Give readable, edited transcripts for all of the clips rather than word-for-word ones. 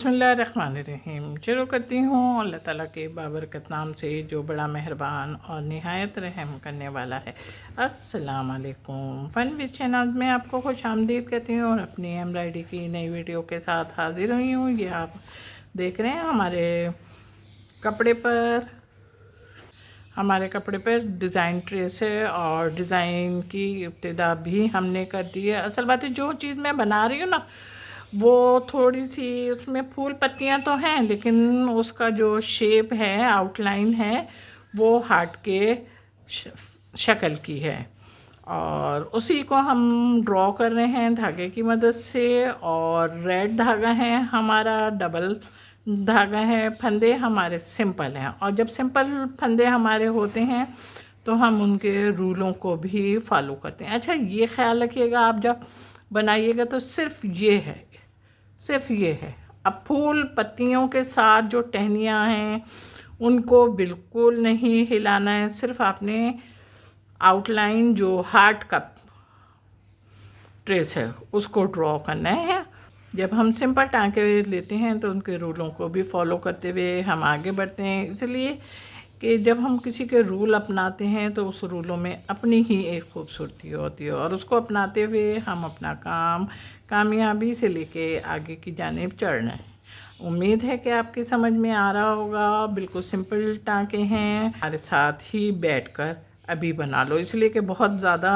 बिस्मिल्लाहिर्रहमानिर्रहीम। शुरू करती हूँ अल्लाह ताला के बाबरकत नाम से जो बड़ा मेहरबान और निहायत रहम करने वाला है। अस्सलाम वालेकुम। फन विद शहनाज़ में आपको खुश आमदीद कहती हूँ और अपनी एम्ब्रॉयडरी की नई वीडियो के साथ हाजिर हुई हूँ। ये आप देख रहे हैं हमारे कपड़े पर डिज़ाइन ट्रेस है और डिज़ाइन की इब्तिदा भी हमने कर दी है। असल बात है, जो चीज़ मैं बना रही हूँ ना, वो थोड़ी सी उसमें फूल पत्तियाँ तो हैं, लेकिन उसका जो शेप है, आउटलाइन है, वो हार्ट के शक्ल की है और उसी को हम ड्रॉ कर रहे हैं धागे की मदद से। और रेड धागा है हमारा, डबल धागा है, फंदे हमारे सिंपल हैं। और जब सिंपल फंदे हमारे होते हैं तो हम उनके रूलों को भी फॉलो करते हैं। अच्छा, ये ख्याल रखिएगा, आप जब बनाइएगा तो सिर्फ ये है। अब फूल पत्तियों के साथ जो टहनियाँ हैं उनको बिल्कुल नहीं हिलाना है। सिर्फ आपने आउटलाइन जो हार्ट का ट्रेस है उसको ड्रॉ करना है। जब हम सिंपल टाँके लेते हैं तो उनके रूलों को भी फॉलो करते हुए हम आगे बढ़ते हैं, इसलिए कि जब हम किसी के रूल अपनाते हैं तो उस रूलों में अपनी ही एक खूबसूरती होती है और उसको अपनाते हुए हम अपना काम कामयाबी से लेके आगे की जानिब चढ़ रहे हैं। उम्मीद है कि आपकी समझ में आ रहा होगा। बिल्कुल सिंपल टाँके हैं, हमारे साथ ही बैठकर अभी बना लो, इसलिए कि बहुत ज़्यादा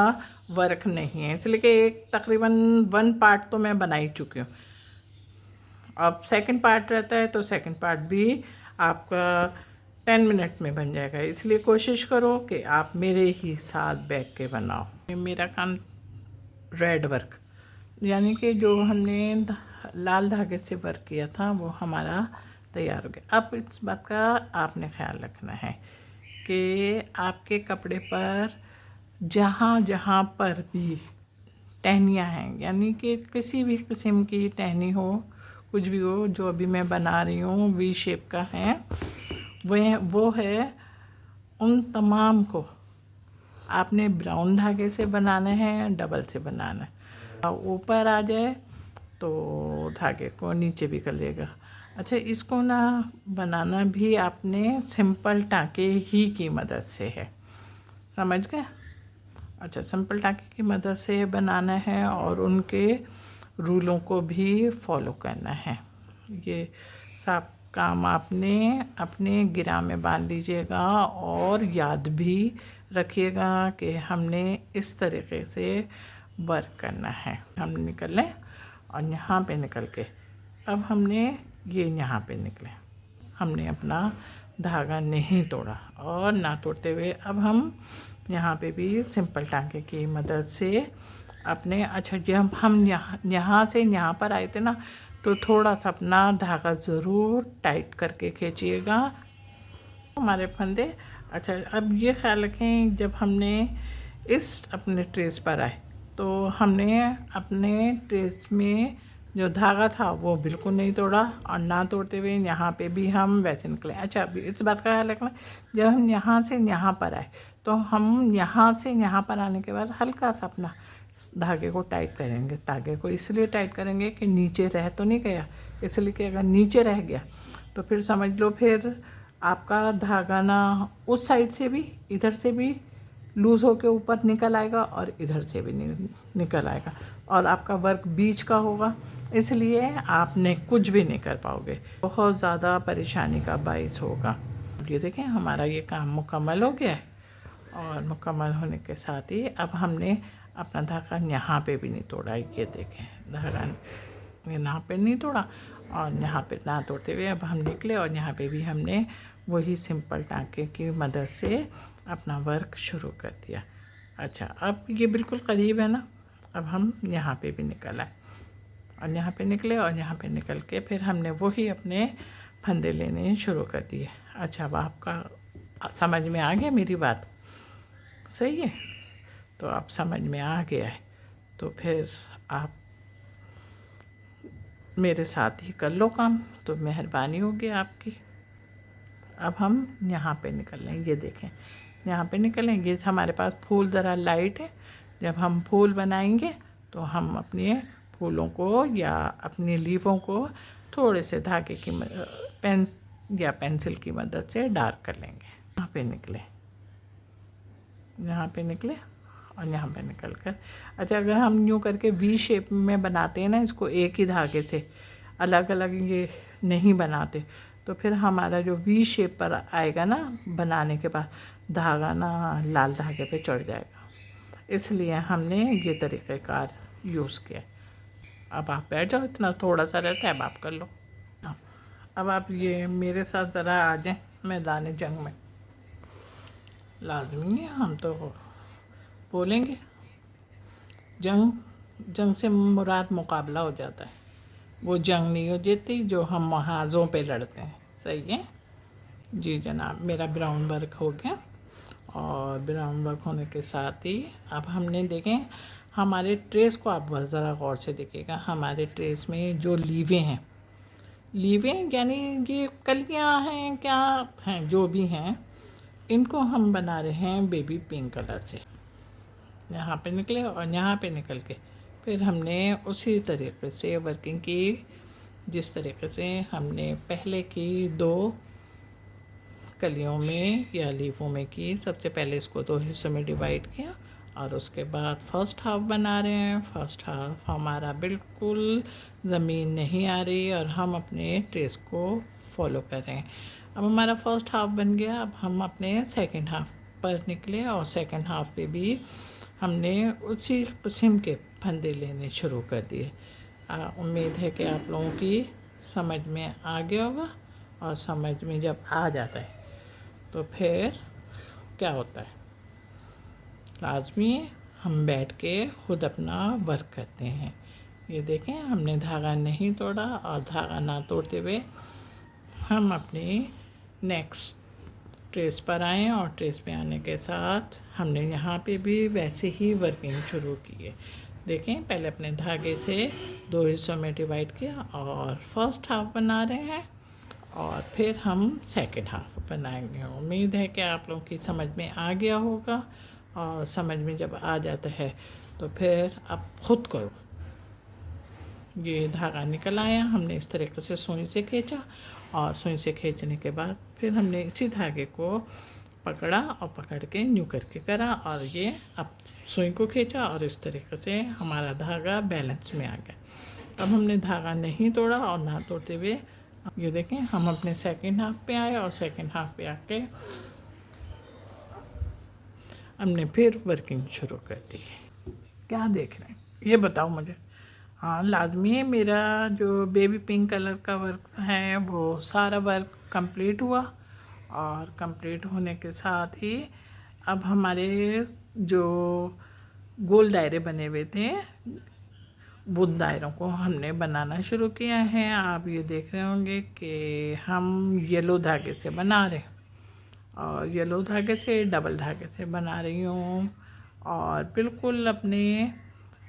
वर्क नहीं है, इसलिए कि एक तकरीबन 1 पार्ट तो मैं बना ही चुकी हूँ। अब सेकंड पार्ट रहता है तो सेकंड पार्ट भी आपका 10 मिनट में बन जाएगा, इसलिए कोशिश करो कि आप मेरे ही साथ बैठ के बनाओ। मेरा काम रेड वर्क, यानी कि जो हमने लाल धागे से वर्क किया था वो हमारा तैयार हो गया। अब इस बात का आपने ख्याल रखना है कि आपके कपड़े पर जहाँ जहाँ पर भी टहनियाँ हैं, यानी कि किसी भी किस्म की टहनी हो, कुछ भी हो, जो अभी मैं बना रही हूँ वी शेप का है, वो है, उन तमाम को आपने ब्राउन धागे से बनाना है, डबल से बनाना है। ऊपर आ जाए तो धागे को नीचे भी कर लेगा। अच्छा, इसको ना बनाना भी आपने सिंपल टाँके ही की मदद से है, समझ गए? अच्छा, सिंपल टाँके की मदद से बनाना है और उनके रूलों को भी फॉलो करना है। ये सब काम आपने अपने गिरा में बांध लीजिएगा और याद भी रखिएगा कि हमने इस तरीके से वर्क करना है। हम निकल लें और यहाँ पे निकल के अब हमने ये यहाँ पे निकले, हमने अपना धागा नहीं तोड़ा और ना तोड़ते हुए अब हम यहाँ पे भी सिंपल टाँके की मदद से अपने, अच्छा जब हम यहाँ से यहाँ पर आए थे ना, तो थोड़ा सा अपना धागा ज़रूर टाइट करके खींचिएगा हमारे फंदे। अच्छा, अब ये ख्याल रखें, जब हमने इस अपने ट्रेस पर आए तो हमने अपने ट्रेस में जो धागा था वो बिल्कुल नहीं तोड़ा और ना तोड़ते हुए यहाँ पे भी हम वैसे निकले। अच्छा, अभी इस बात का ख्याल रखना, जब हम यहाँ से यहाँ पर आए तो हम यहाँ से यहाँ पर आने के बाद हल्का सा अपना धागे को टाइट करेंगे। धागे को इसलिए टाइट करेंगे कि नीचे रह तो नहीं गया, इसलिए कि अगर नीचे रह गया तो फिर समझ लो फिर आपका धागा ना उस साइड से भी, इधर से भी लूज़ होके ऊपर निकल आएगा और इधर से भी निकल आएगा और आपका वर्क बीच का होगा, इसलिए आपने कुछ भी नहीं कर पाओगे, बहुत ज़्यादा परेशानी का बाइस होगा। ये देखें, हमारा ये काम मुकम्मल हो गया है और मुकम्मल होने के साथ ही अब हमने अपना धागा यहाँ पे भी नहीं तोड़ा। ये देखें, धागा यहाँ पे नहीं तोड़ा और यहाँ पे ना तोड़ते हुए अब हम निकले और यहाँ पे भी हमने वही सिंपल टाँके की मदद से अपना वर्क शुरू कर दिया। अच्छा, अब ये बिल्कुल करीब है ना, अब हम यहाँ पे भी निकल आए और यहाँ पे निकले और यहाँ पे निकल के फिर हमने वही अपने फंदे लेने शुरू कर दिए। अच्छा, अब आपका समझ में आ गया मेरी बात? सही है, तो आप समझ में आ गया है तो फिर आप मेरे साथ ही कर लो काम, तो मेहरबानी होगी आपकी। अब हम यहाँ पे निकल लें, ये देखें यहाँ पे निकलेंगे, हमारे पास फूल ज़रा लाइट है। जब हम फूल बनाएंगे तो हम अपने फूलों को या अपनी लीफों को थोड़े से धागे की पेन या पेंसिल की मदद से डार्क कर लेंगे। यहाँ पे निकले और यहाँ पे निकल कर। अच्छा, अगर हम यूँ करके वी शेप में बनाते हैं ना इसको, एक ही धागे से अलग अलग ये नहीं बनाते, तो फिर हमारा जो वी शेप पर आएगा ना बनाने के बाद, धागा ना लाल धागे पे चढ़ जाएगा। इसलिए हमने ये तरीक़ेकार यूज़ किया। अब आप बैठ जाओ, इतना थोड़ा सा रहता है, अब आप कर लो। अब आप ये मेरे साथ ज़रा आ जाएं मैदान जंग में। लाजमी है, हम तो बोलेंगे जंग से मुराद मुकाबला हो जाता है। वो जंग नहीं हो जाती जो हम महाज़ों पे लड़ते हैं। सही है जी जनाब। मेरा ब्राउन वर्क हो गया, और ब्राउन वर्क होने के साथ ही अब हमने देखें हमारे ट्रेस को, आप ज़रा गौर से देखिएगा। हमारे ट्रेस में जो लीवें हैं, यानी ये कलियाँ हैं, क्या हैं, जो भी हैं, इनको हम बना रहे हैं बेबी पिंक कलर से। यहाँ पे निकले और यहाँ पे निकल के फिर हमने उसी तरीके से वर्किंग की जिस तरीके से हमने पहले की 2 कलियों में या लीफों में की। सबसे पहले इसको 2 हिस्सों में डिवाइड किया और उसके बाद फर्स्ट हाफ बना रहे हैं। फर्स्ट हाफ हमारा बिल्कुल ज़मीन नहीं आ रही और हम अपने ट्रेस को फॉलो कर रहे हैं। अब हमारा फर्स्ट हाफ बन गया। अब हम अपने सेकंड हाफ पर निकले और सेकंड हाफ पे भी हमने उसी किस्म के फंदे लेने शुरू कर दिए। उम्मीद है कि आप लोगों की समझ में आ गया होगा, और समझ में जब आ जाता है तो फिर क्या होता है, लाजमी हम बैठ के ख़ुद अपना वर्क करते हैं। ये देखें, हमने धागा नहीं तोड़ा, और धागा ना तोड़ते हुए हम अपनी नेक्स्ट ट्रेस पर आए, और ट्रेस पे आने के साथ हमने यहाँ पे भी वैसे ही वर्किंग शुरू की है। देखें, पहले अपने धागे से 2 हिस्सों में डिवाइड किया और फर्स्ट हाफ बना रहे हैं, और फिर हम सेकंड हाफ बनाएंगे। उम्मीद है कि आप लोगों की समझ में आ गया होगा, और समझ में जब आ जाता है तो फिर आप ख़ुद करो। ये धागा निकल आया, हमने इस तरीके से सुई से खींचा, और सुई से खींचने के बाद फिर हमने इसी धागे को पकड़ा और पकड़ के न्यू करके करा, और ये अब सुई को खींचा और इस तरीके से हमारा धागा बैलेंस में आ गया। अब हमने धागा नहीं तोड़ा, और ना तोड़ते हुए ये देखें हम अपने सेकंड हाफ पे आए, और सेकंड हाफ पे आके हमने फिर वर्किंग शुरू कर दी। क्या देख रहे हैं ये बताओ मुझे। हाँ, लाजमी है। मेरा जो बेबी पिंक कलर का वर्क है वो सारा वर्क कंप्लीट हुआ, और कंप्लीट होने के साथ ही अब हमारे जो गोल दायरे बने हुए थे, वो दायरों को हमने बनाना शुरू किया है। आप ये देख रहे होंगे कि हम येलो धागे से बना रहे हैं, और येलो धागे से डबल धागे से बना रही हूँ, और बिल्कुल अपने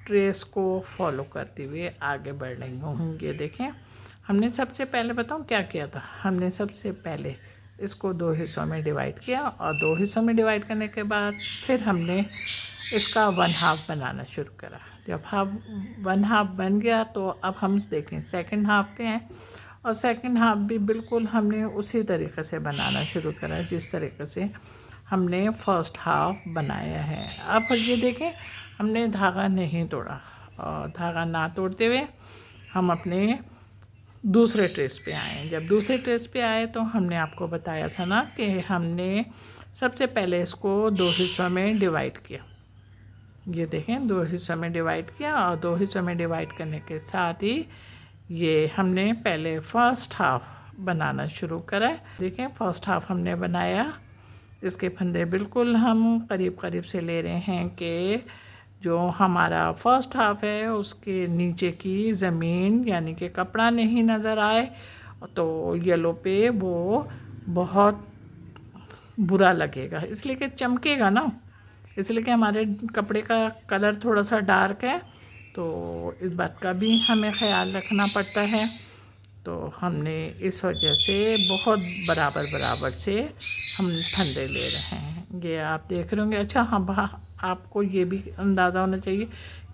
ट्रेस को फॉलो करते हुए आगे बढ़ रही हूँ। ये देखें, हमने सबसे पहले बताऊँ क्या किया था। हमने सबसे पहले इसको 2 हिस्सों में डिवाइड किया, और 2 हिस्सों में डिवाइड करने के बाद फिर हमने इसका 1 हाफ बनाना शुरू करा। जब 1 हाफ बन गया तो अब हम देखें सेकंड हाफ पे हैं, और सेकंड हाफ भी बिल्कुल हमने उसी तरीके से बनाना शुरू करा जिस तरीके से हमने फर्स्ट हाफ बनाया है। अब ये देखें, हमने धागा नहीं तोड़ा, और धागा ना तोड़ते हुए हम अपने दूसरे ट्रेस पे आए। जब दूसरे ट्रेस पे आए तो हमने आपको बताया था ना कि हमने सबसे पहले इसको 2 हिस्सों में डिवाइड किया। ये देखें, 2 हिस्सों में डिवाइड किया, और 2 हिस्सों में डिवाइड करने के साथ ही ये हमने पहले फर्स्ट हाफ बनाना शुरू करा। देखें, फर्स्ट हाफ हमने बनाया। इसके फंदे बिल्कुल हम करीब करीब से ले रहे हैं कि जो हमारा फर्स्ट हाफ है उसके नीचे की ज़मीन यानी कि कपड़ा नहीं नज़र आए, तो येलो पे वो बहुत बुरा लगेगा, इसलिए कि चमकेगा ना, इसलिए कि हमारे कपड़े का कलर थोड़ा सा डार्क है, तो इस बात का भी हमें ख्याल रखना पड़ता है। तो हमने इस वजह से बहुत बराबर से हम फंदे ले रहे हैं। ये आप देख रहे होंगे। अच्छा हाँ, आपको ये भी अंदाज़ा होना चाहिए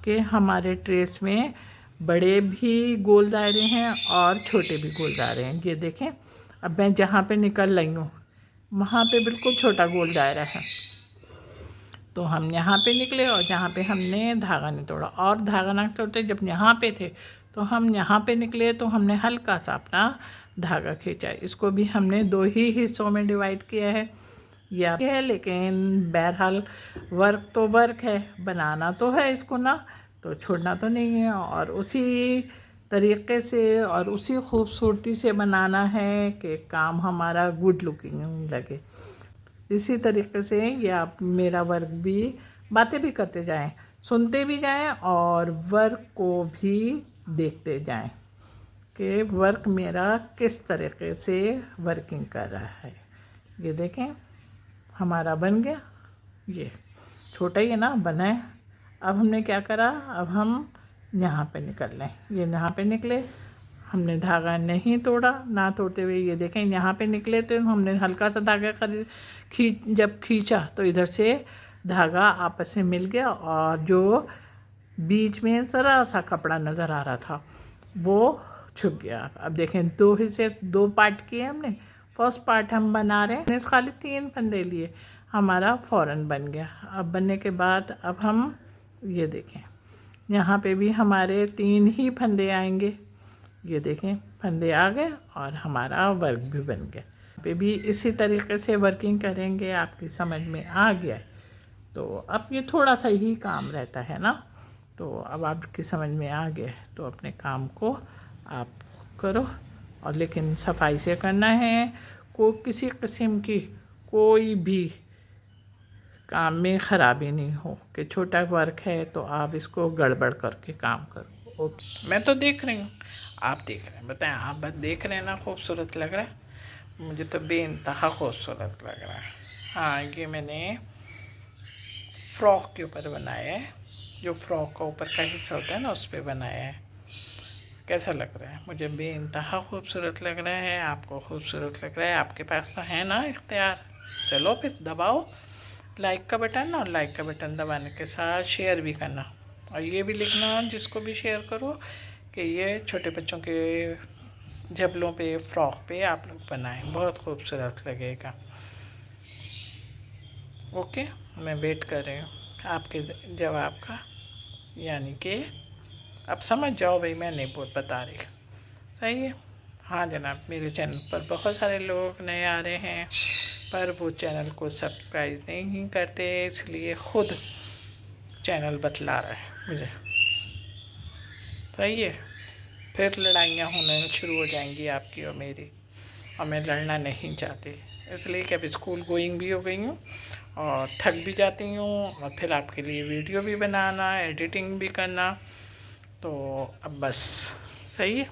कि हमारे ट्रेस में बड़े भी गोल दायरे हैं और छोटे भी गोल दायरे हैं। ये देखें, अब मैं जहाँ पे निकल रही हूँ वहाँ पे बिल्कुल छोटा गोल दायरा है, तो हम यहाँ पे निकले और जहाँ पे हमने धागा नहीं तोड़ा, और धागा ना तोड़ते जब यहाँ पे थे तो हम यहाँ पे निकले तो हमने हल्का सा अपना धागा खींचा। इसको भी हमने 2 ही हिस्सों में डिवाइड किया है, यह है, लेकिन बहरहाल वर्क तो वर्क है, बनाना तो है इसको ना, तो छोड़ना तो नहीं है। और उसी तरीक़े से और उसी खूबसूरती से बनाना है कि काम हमारा गुड लुकिंग लगे। इसी तरीके से ये आप मेरा वर्क भी, बातें भी करते जाएं, सुनते भी जाएं और वर्क को भी देखते जाएं कि वर्क मेरा किस तरीके से वर्किंग कर रहा है। ये देखें हमारा बन गया, ये छोटा ही है ना, बना है। अब हमने क्या करा, अब हम यहाँ पे निकल लें, ये यहाँ पे निकले, हमने धागा नहीं तोड़ा, ना तोड़ते हुए ये देखें यहाँ पे निकले तो हमने हल्का सा धागा जब खींचा तो इधर से धागा आपस में मिल गया और जो बीच में ज़रा सा कपड़ा नज़र आ रहा था वो छुप गया। अब देखें 2 हिस्से, 2 पार्ट किए हमने। फर्स्ट पार्ट हम बना रहे हैं, खाली 3 फंदे लिए, हमारा फ़ौरन बन गया। अब बनने के बाद अब हम ये देखें यहाँ पे भी हमारे 3 ही फंदे आएंगे। ये देखें फंदे आ गए और हमारा वर्क भी बन गया। पे भी इसी तरीके से वर्किंग करेंगे, आपकी समझ में आ गया है तो अब ये थोड़ा सा ही काम रहता है ना, तो अब आपकी समझ में आ गया तो अपने काम को आप करो, और लेकिन सफाई से करना है। किसी किस्म की कोई भी काम में ख़राबी नहीं हो कि छोटा वर्क है तो आप इसको गड़बड़ करके काम करो। ओके, मैं तो देख रही हूँ, आप देख रहे हैं, बताएं आप बस देख रहे हैं ना, खूबसूरत लग रहा है, मुझे तो बेइंतहा खूबसूरत लग रहा है। हाँ, ये मैंने फ़्रॉक के ऊपर बनाया है, जो फ़्रॉक का ऊपर का हिस्सा होता है ना उस पर बनाया है। कैसा लग रहा है? मुझे बेइंतहा खूबसूरत लग रहा है, आपको खूबसूरत लग रहा है, आपके पास तो है ना इख्तियार। चलो फिर दबाओ लाइक का बटन, और लाइक का बटन दबाने के साथ शेयर भी करना, और ये भी लिखना जिसको भी शेयर करो कि ये छोटे बच्चों के जबलों पे, फ़्रॉक पे आप लोग बनाएं, बहुत खूबसूरत लगेगा। ओके, मैं वेट कर रही हूँ आपके जवाब का, यानी कि अब समझ जाओ भाई मैं नहीं बता रही, सही है। हाँ जनाब, मेरे चैनल पर बहुत सारे लोग नए आ रहे हैं पर वो चैनल को सब्सक्राइब नहीं करते, इसलिए ख़ुद चैनल बतला रहा है मुझे, सही है। फिर लड़ाइयाँ होने शुरू हो जाएंगी आपकी और मेरी, और मैं लड़ना नहीं चाहती, इसलिए कि अब स्कूल गोइंग भी हो गई हूँ और थक भी जाती हूँ, और फिर आपके लिए वीडियो भी बनाना, एडिटिंग भी करना, तो अब बस सही है।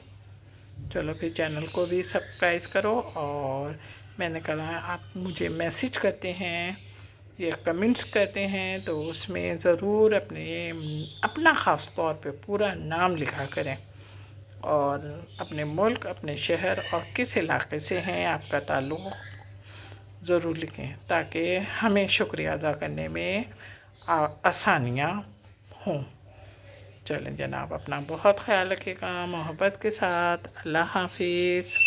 चलो फिर चैनल को भी सब्सक्राइब करो, और मैंने कहा आप मुझे मैसेज करते हैं या कमेंट्स करते हैं तो उसमें ज़रूर अपना ख़ास तौर पे पूरा नाम लिखा करें, और अपने मुल्क, अपने शहर और किस इलाके से हैं आपका ताल्लुक़ ज़रूर लिखें, ताकि हमें शुक्रिया अदा करने में आसानियाँ हों। चलें जनाब, अपना बहुत ख्याल रखिएगा, मोहब्बत के साथ, अल्लाह हाफिज़।